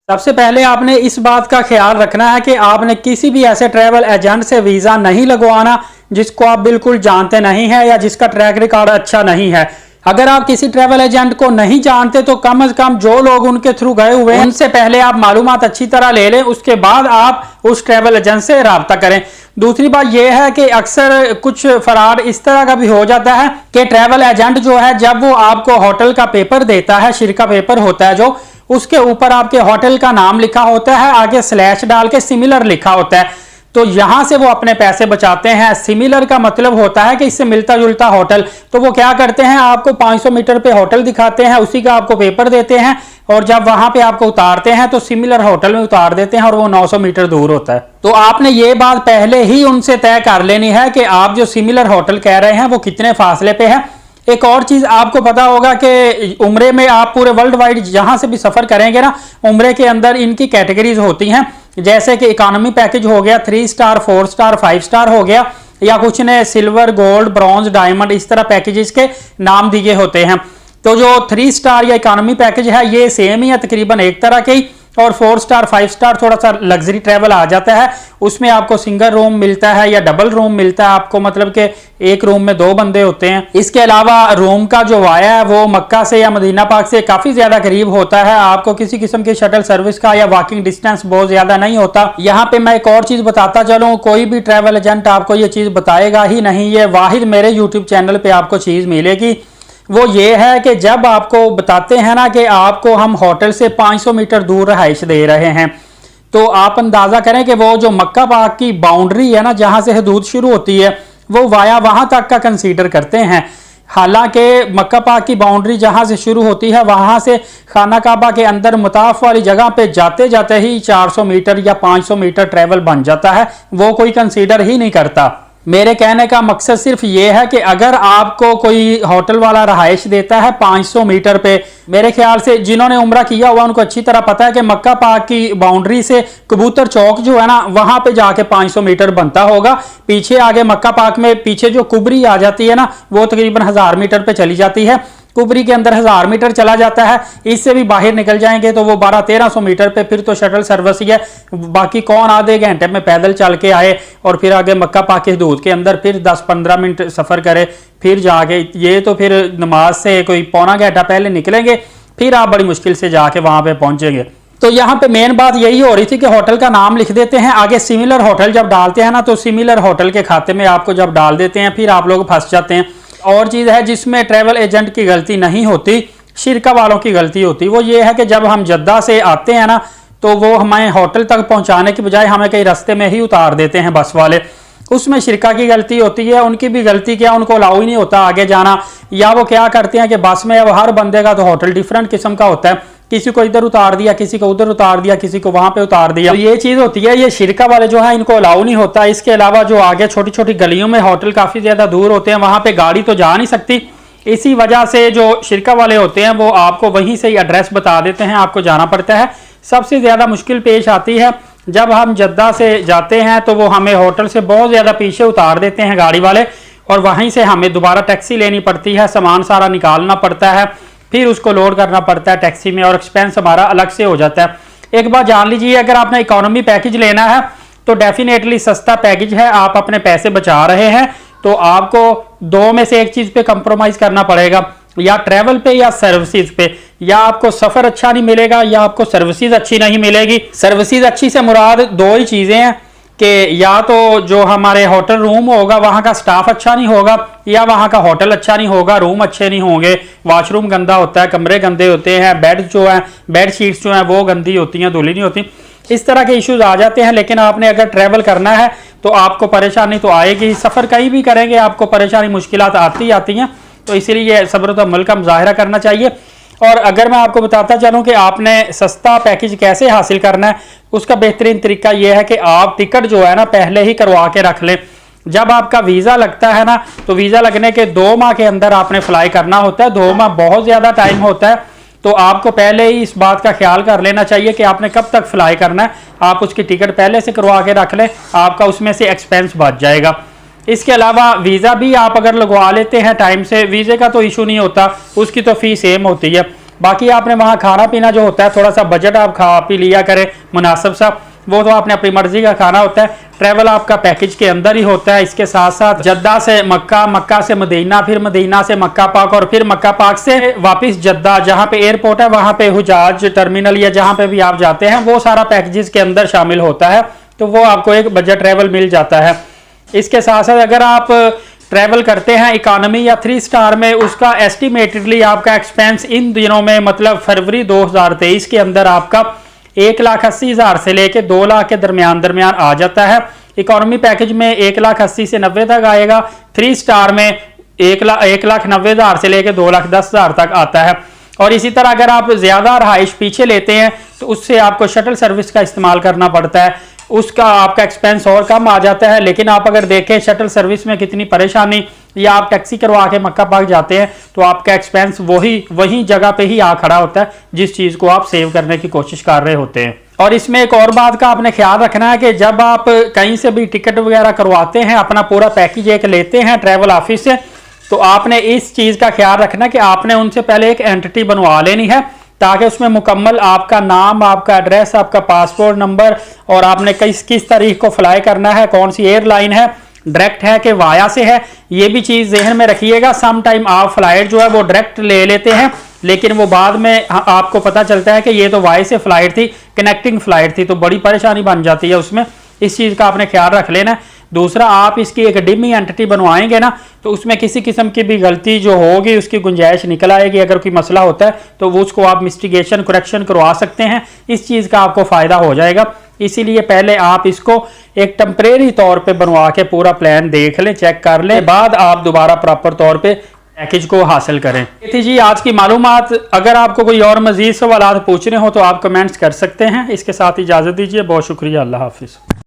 सबसे पहले आपने इस बात का ख्याल रखना है कि आपने किसी भी ऐसे ट्रैवल एजेंट से वीज़ा नहीं लगवाना जिसको आप बिल्कुल जानते नहीं हैं या जिसका ट्रैक रिकॉर्ड अच्छा नहीं है। अगर आप किसी ट्रैवल एजेंट को नहीं जानते तो कम से कम जो लोग उनके थ्रू गए हुए हैं उनसे पहले आप मालूमात अच्छी तरह ले लें, उसके बाद आप उस ट्रैवल एजेंट से रब्ता करें। दूसरी बात यह है कि अक्सर कुछ फराड इस तरह का भी हो जाता है कि ट्रैवल एजेंट जो है जब वो आपको होटल का पेपर देता है, शिरका पेपर होता है जो, उसके ऊपर आपके होटल का नाम लिखा होता है, आगे स्लैश डाल के सिमिलर लिखा होता है, तो यहां से वो अपने पैसे बचाते हैं। सिमिलर का मतलब होता है कि इससे मिलता जुलता होटल, तो वो क्या करते हैं आपको 500 मीटर पे होटल दिखाते हैं, उसी का आपको पेपर देते हैं और जब वहां पे आपको उतारते हैं तो सिमिलर होटल में उतार देते हैं और वो 900 मीटर दूर होता है। तो आपने ये बात पहले ही उनसे तय कर लेनी है कि आप जो सिमिलर होटल कह रहे हैं वो कितने फासले पे है। एक और चीज आपको पता होगा कि उम्रे में आप पूरे वर्ल्ड वाइड जहां से भी सफर करेंगे ना, उम्रे के अंदर इनकी कैटेगरीज होती हैं, जैसे कि इकोनॉमी पैकेज हो गया, 3 स्टार 4 स्टार 5 स्टार हो गया, या कुछ ने सिल्वर गोल्ड ब्रॉन्ज डायमंड इस तरह पैकेजेस के नाम दिए होते हैं। तो जो 3 स्टार या इकोनॉमी पैकेज है ये सेम ही है तकरीबन एक तरह के ही, और 4 स्टार 5 स्टार थोड़ा सा लग्जरी ट्रैवल आ जाता है, उसमें आपको सिंगल रूम मिलता है या डबल रूम मिलता है आपको, मतलब कि एक रूम में 2 बंदे होते हैं। इसके अलावा रूम का जो वाया है वो मक्का से या मदीना पाक से काफी ज्यादा करीब होता है, आपको किसी किस्म की शटल सर्विस का या वॉकिंग डिस्टेंस बहुत ज्यादा नहीं होता। यहाँ पे मैं एक और चीज बताता चलूं, कोई भी ट्रैवल एजेंट आपको ये चीज बताएगा ही नहीं, ये वाहिद मेरे यूट्यूब चैनल पे आपको चीज मिलेगी, वो ये है कि जब आपको बताते हैं ना कि आपको हम होटल से 500 मीटर दूर रहाइश दे रहे हैं, तो आप अंदाजा करें कि वो जो मक्का पाक की बाउंड्री है ना, जहां से हदूद शुरू होती है, वो वाया वहां तक का कंसीडर करते हैं। हालांकि मक्का पाक की बाउंड्री जहां से शुरू होती है वहां से खाना काबा के अंदर मुताफ वाली जगह पे जाते जाते ही 400 मीटर या 500 मीटर ट्रेवल बन जाता है, वो कोई कंसीडर ही नहीं करता। मेरे कहने का मकसद सिर्फ ये है कि अगर आपको कोई होटल वाला रहाइश देता है 500 मीटर पे, मेरे ख्याल से जिन्होंने उम्रा किया हुआ उनको अच्छी तरह पता है कि मक्का पाक की बाउंड्री से कबूतर चौक जो है ना वहां पे जाके 500 मीटर बनता होगा। पीछे आगे मक्का पाक में पीछे जो कुबरी आ जाती है ना वो तकरीबन 1000 मीटर पे चली जाती है, कुबरी के अंदर 1000 मीटर चला जाता है, इससे भी बाहर निकल जाएंगे तो वो 1200-1300 मीटर पे फिर तो शटल सर्विस ही है। बाकी कौन आधे घंटे में पैदल चल के आए और फिर आगे मक्का पाक की हदूद के अंदर फिर 10-15 मिनट सफर करे फिर जाके, ये तो फिर नमाज से कोई पौना घंटा पहले निकलेंगे, फिर आप बड़ी मुश्किल से जाके वहां पे पहुंचेंगे। तो यहाँ पे मेन बात यही हो रही थी कि होटल का नाम लिख देते हैं, आगे सिमिलर होटल जब डालते हैं ना तो सिमिलर होटल के खाते में आपको जब डाल देते हैं फिर आप लोग फंस जाते हैं। और चीज़ है जिसमें ट्रैवल एजेंट की गलती नहीं होती, शिरका वालों की गलती होती, वो ये है कि जब हम जद्दा से आते हैं ना तो वो हमें होटल तक पहुंचाने की बजाय हमें कहीं रास्ते में ही उतार देते हैं बस वाले, उसमें शिरका की गलती होती है। उनकी भी गलती क्या, उनको अलाउ ही नहीं होता आगे जाना, या वो क्या करते हैं कि बस में अब हर बंदे का तो होटल डिफरेंट किस्म का होता है, किसी को इधर उतार दिया, किसी को उधर उतार दिया, किसी को वहां पे उतार दिया, तो ये चीज होती है, ये शिरका वाले जो है इनको अलाउ नहीं होता। इसके अलावा जो आगे छोटी छोटी गलियों में होटल काफी ज्यादा दूर होते हैं, वहां पे गाड़ी तो जा नहीं सकती, इसी वजह से जो शिरका वाले होते हैं वो आपको वहीं से ही एड्रेस बता देते हैं, आपको जाना पड़ता है। सबसे ज्यादा मुश्किल पेश आती है जब हम जद्दा से जाते हैं तो वो हमें होटल से बहुत ज्यादा पीछे उतार देते हैं गाड़ी वाले, और वहीं से हमें दोबारा टैक्सी लेनी पड़ती है, सामान सारा निकालना पड़ता है, फिर उसको लोड करना पड़ता है टैक्सी में, और एक्सपेंस हमारा अलग से हो जाता है। एक बात जान लीजिए, अगर आपने इकोनॉमी पैकेज लेना है तो डेफिनेटली सस्ता पैकेज है, आप अपने पैसे बचा रहे हैं, तो आपको 2 में से एक चीज पे कंप्रोमाइज करना पड़ेगा, या ट्रैवल पे या सर्विसेज पे। या आपको सफर अच्छा नहीं मिलेगा या आपको सर्विसेज अच्छी नहीं मिलेगी। सर्विसेज अच्छी से मुराद 2 ही चीजें हैं कि या तो जो हमारे होटल रूम होगा वहां का स्टाफ अच्छा नहीं होगा, या वहां का होटल अच्छा नहीं होगा, रूम अच्छे नहीं होंगे, वॉशरूम गंदा होता है, कमरे गंदे होते हैं, बेड जो है बेड शीट्स जो है वो गंदी होती हैं, धुली नहीं होती, इस तरह के इश्यूज आ जाते हैं। लेकिन आपने अगर ट्रैवल करना है तो आपको परेशानी तो आएगी, सफर कहीं भी करेंगे आपको परेशानी मुश्किलात आती हैं, तो इसीलिए सब्र व अमल का मुजाहिरा करना चाहिए। और अगर मैं आपको बताता चलूं कि आपने सस्ता पैकेज कैसे हासिल करना है, उसका बेहतरीन तरीका यह है कि आप टिकट जो है ना पहले ही करवा के रख लें। जब आपका वीज़ा लगता है ना तो वीज़ा लगने के 2 माह के अंदर आपने फ्लाई करना होता है, 2 माह बहुत ज़्यादा टाइम होता है, तो आपको पहले ही इस बात का ख्याल कर लेना चाहिए कि आपने कब तक फ्लाई करना है, आप उसकी टिकट पहले से करवा के रख लें, आपका उसमें से एक्सपेंस बच जाएगा। इसके अलावा वीज़ा भी आप अगर लगवा लेते हैं टाइम से, वीज़े का तो इशू नहीं होता, उसकी तो फीस सेम होती है। बाकी आपने वहाँ खाना पीना जो होता है, थोड़ा सा बजट आप खा पी लिया करें मुनासिब सा, वो तो आपने अपनी मर्जी का खाना होता है। ट्रैवल आपका पैकेज के अंदर ही होता है। इसके साथ साथ जद्दा से मक्का, मक्का से मदीना, फिर मदीना से मक्का पाक और फिर मक्का पाक से वापस जद्दा, जहाँ पे एयरपोर्ट है वहाँ पे हुजाज टर्मिनल या जहाँ पे भी आप जाते हैं, वो सारा पैकेजेस के अंदर शामिल होता है। तो वो आपको एक बजट ट्रैवल मिल जाता है। इसके साथ साथ अगर आप ट्रैवल करते हैं इकोनॉमी या 3 स्टार में, उसका एस्टिमेटेडली आपका एक्सपेंस इन दिनों में मतलब फरवरी 2023 के अंदर आपका 1,80,000 से लेके 2 लाख के दरमियान आ जाता है। इकोनॉमी पैकेज में 1,80,000 से 90 तक आएगा। 3 स्टार में 1,90,000 से लेके 2,10,000 तक आता है। और इसी तरह अगर आप ज़्यादा रहाइश पीछे लेते हैं तो उससे आपको शटल सर्विस का इस्तेमाल करना पड़ता है, उसका आपका एक्सपेंस और कम आ जाता है। लेकिन आप अगर देखें शटल सर्विस में कितनी परेशानी, या आप टैक्सी करवा के मक्का पाक जाते हैं तो आपका एक्सपेंस वही जगह पे ही आ खड़ा होता है जिस चीज़ को आप सेव करने की कोशिश कर रहे होते हैं। और इसमें एक और बात का आपने ख्याल रखना है कि जब आप कहीं से भी टिकट वगैरह करवाते हैं, अपना पूरा पैकेज एक लेते हैं ट्रैवल ऑफिस से, तो आपने इस चीज़ का ख्याल रखना कि आपने उनसे पहले एक एंटिटी बनवा लेनी है, ताकि उसमें मुकम्मल आपका नाम, आपका एड्रेस, आपका पासपोर्ट नंबर और आपने किस तारीख को फ्लाई करना है, कौन सी एयरलाइन है, डायरेक्ट है कि वाया से है, ये भी चीज़ जहन में रखिएगा। सम टाइम आप फ्लाइट जो है वो डायरेक्ट ले लेते हैं, लेकिन वो बाद में आपको पता चलता है कि ये तो वाया से फ्लाइट थी, कनेक्टिंग फ्लाइट थी, तो बड़ी परेशानी बन जाती है उसमें। इस चीज़ का आपने ख्याल रख लेना। दूसरा, आप इसकी एक डिमी एंटिटी बनवाएंगे ना, तो उसमें किसी किस्म की भी गलती जो होगी उसकी गुंजाइश निकल आएगी। अगर कोई मसला होता है तो वो उसको आप मिस्टिगेशन करेक्शन करवा सकते हैं, इस चीज़ का आपको फ़ायदा हो जाएगा। इसीलिए पहले आप इसको एक टेम्परेरी तौर पे बनवा के पूरा प्लान देख लें, चेक कर लें, बाद आप दोबारा प्रॉपर तौर पे पैकेज को हासिल करें। ये थी जी आज की मालूमात। अगर आपको कोई और मज़ीद सवाल पूछने हो तो आप कमेंट्स कर सकते हैं। इसके साथ इजाज़त दीजिए, बहुत शुक्रिया, अल्लाह हाफिज़।